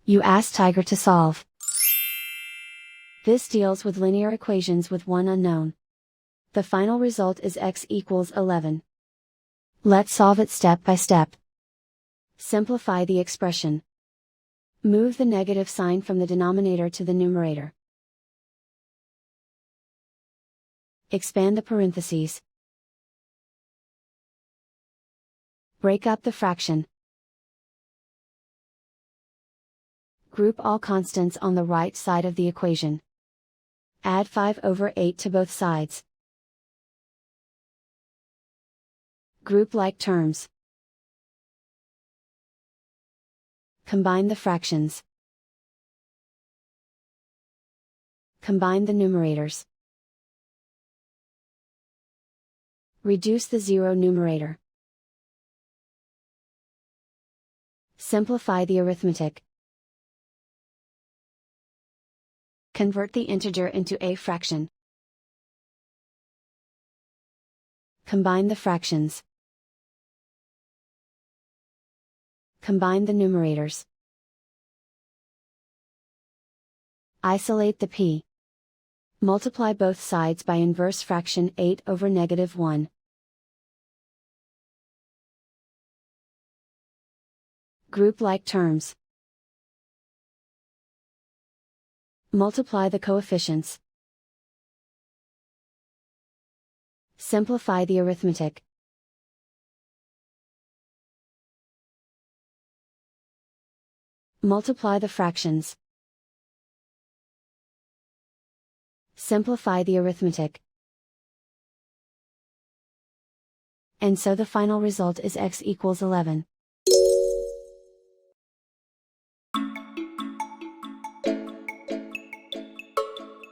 You ask Tiger to solve. This deals with linear equations with one unknown. The final result is x equals 11. Let's solve it step by step. Simplify the expression. Move the negative sign from the denominator to the numerator. Expand the parentheses. Break up the fraction. Group all constants on the right side of the equation. Add 5/8 to both sides. Group like terms. Combine the fractions. Combine the numerators. Reduce the zero numerator. Simplify the arithmetic. Convert the integer into a fraction. Combine the fractions. Combine the numerators. Isolate the p. Multiply both sides by inverse fraction 8/(-1). Group like terms. Multiply the coefficients. Simplify the arithmetic. Multiply the fractions. Simplify the arithmetic. And so the final result is x equals 11.